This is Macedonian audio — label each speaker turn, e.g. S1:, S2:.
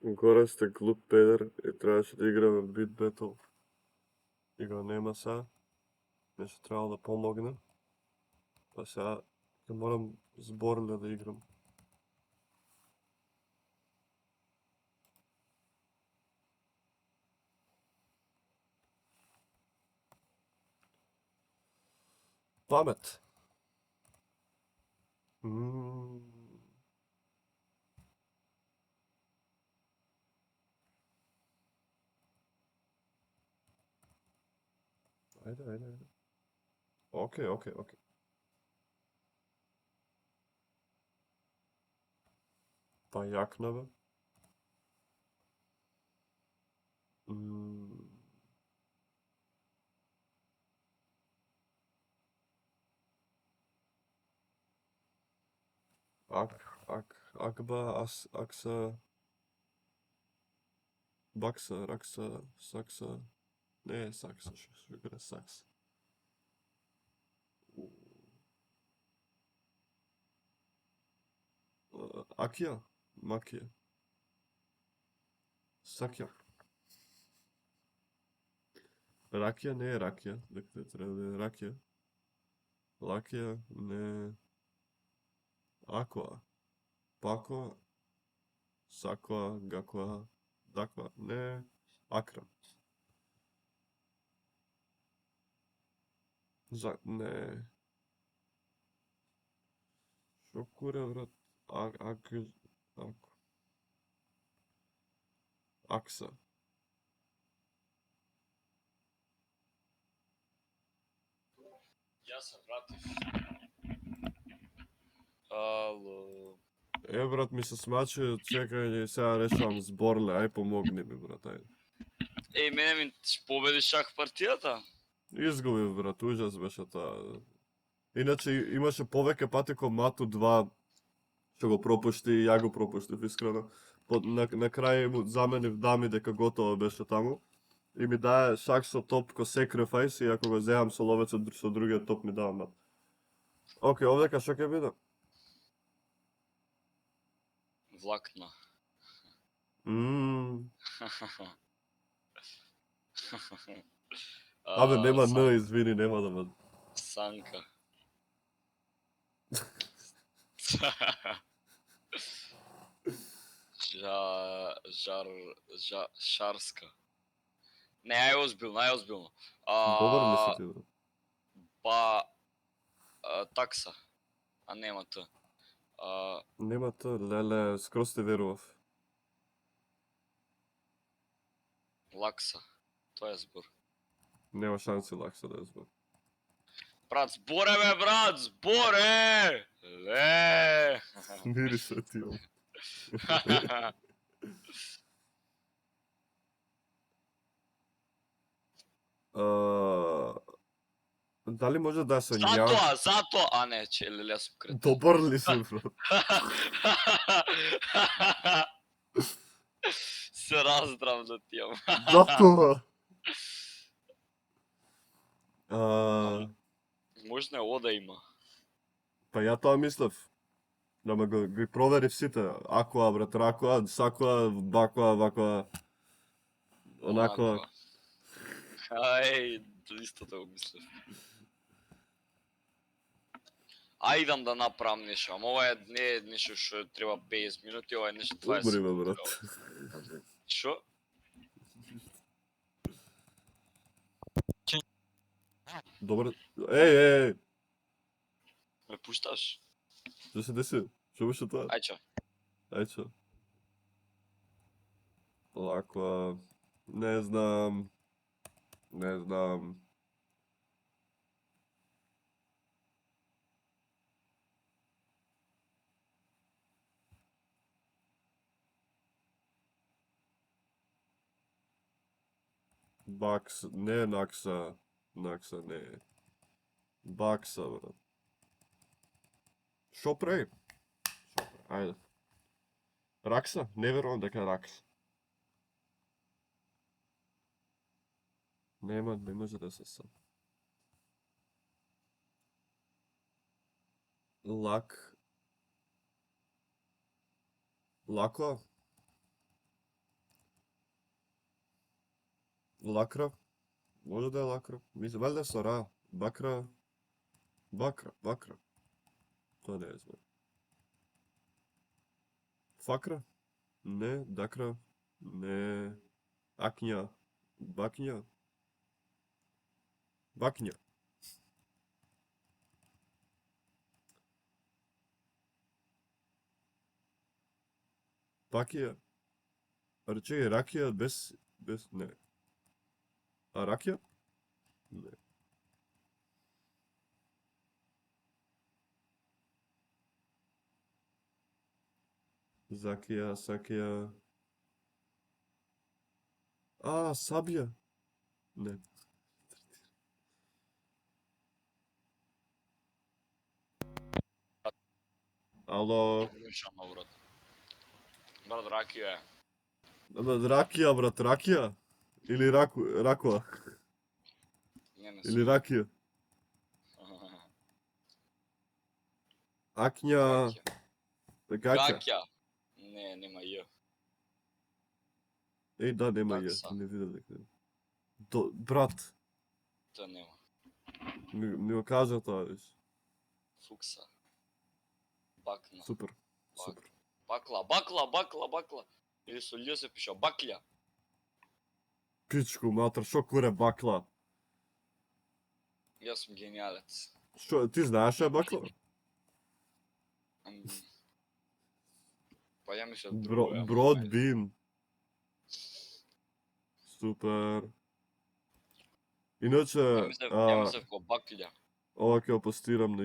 S1: Горе сте глуп педер и требаше да играме бит бетл. И го нема сега. Нешто требало да помогне. Па сега ќе морам зборле да играм. Памет. Ајде. Океј. Па јакна бе. Акба, акса, бакса, ракса, сакса. Не е сакса, што игра сакс. Акија, макија. Сакја. Ракија не е ракија, дека треба да е ракија. Лакија не. Акоа. Пакоа. Сакоа, гакоа, дакоа, не. Акра. Не. Шо куре, брат? Акса.
S2: Јас се вратив. Ало.
S1: Брат, ми се смачи, чекај, сега решавам зборле, ај помогни ми, брат, ајде.
S2: Мене ми победи шах партијата?
S1: Изгубив, брат, ужас беше таа. Иначе имаше повеќе пати ко Мату 2, што го пропушти и ја го пропуштив, искрено. На крај му заменив дами дека готово беше таму. И ми дае шах со топ ко sacrifice, и ако го земам со ловецот со другиот топ ми дава мат. Океј, овдека што ќе биде?
S2: Влакна.
S1: Абе, нема Н, извини, нема да ме...
S2: Санка. Шарска. Не, ај озбилно.
S1: Добар ми се ти, брат.
S2: Па... такса. А нема Т.
S1: Нема Т, леле, скроз те верував.
S2: Лакса. Тоа е збор.
S1: Нема шанси лакса да е збор.
S2: Брат, зборе бе, брат, зборе! Ле!
S1: Мирише ти, ом. Дали може да се ја...
S2: Затоа, а не, че леле сум крет.
S1: Добар ли си, брат?
S2: Се раздрам да ти јам.
S1: Затоа.
S2: Можна е ода има.
S1: Па ја тоа мислев. Да ме ги проверив сите. Акоа, брат, ракоа, сакоа, бакоа, вакоа. Онакоа.
S2: Ај, истото го мислев. Ајдам да направам нешто, ама ова не е нешто што треба 50 минути, ова е нешто 20
S1: минути. Убри ме, брат.
S2: Шо?
S1: Добре. Еј.
S2: Ме пушташ?
S1: Што се деси? Што беше тоа?
S2: Ајчо.
S1: Лакоа. Не знам. Бакс, не накса. Накса не е. Бакса, брат. Шо прави? Ајде. Ракса? Не верувам дека е ракса. Не може да се сам. Лакоа? Лакра. Може да е лакра. Мислам, валјда со ра. Бакра. Бакра. Тоа не е знам. Факра? Не. Дакра? Не. Акња? Бакња? Бакња. Бакија? Чекај, ракија без не. А ракија? Не. Закија, сакија. Сабија? Не. Ало.
S2: Мишано, брат. Брат, ракија е.
S1: Ракија, брат, ракија? Или ракуа?
S2: Не
S1: Или ракија? Акња, гаќа.
S2: Гаќа. Не, нема Ј.
S1: Да, нема
S2: Такса.
S1: ја, не видев дека. Брат,
S2: Тоа нема.
S1: ми го кажа тоа, виж.
S2: Фукса. Бакна.
S1: Супер, супер.
S2: Бакла. Или со Л се пиша бакља.
S1: Пичку, матер, шо куре бакла?
S2: Јас сум генијалец.
S1: Шо, ти знаеш што е бакла?
S2: Па ја мислам друго.
S1: Брод бин. Супер. Иначе,
S2: Ја мислам ко бакља.
S1: ова ќе го постирам на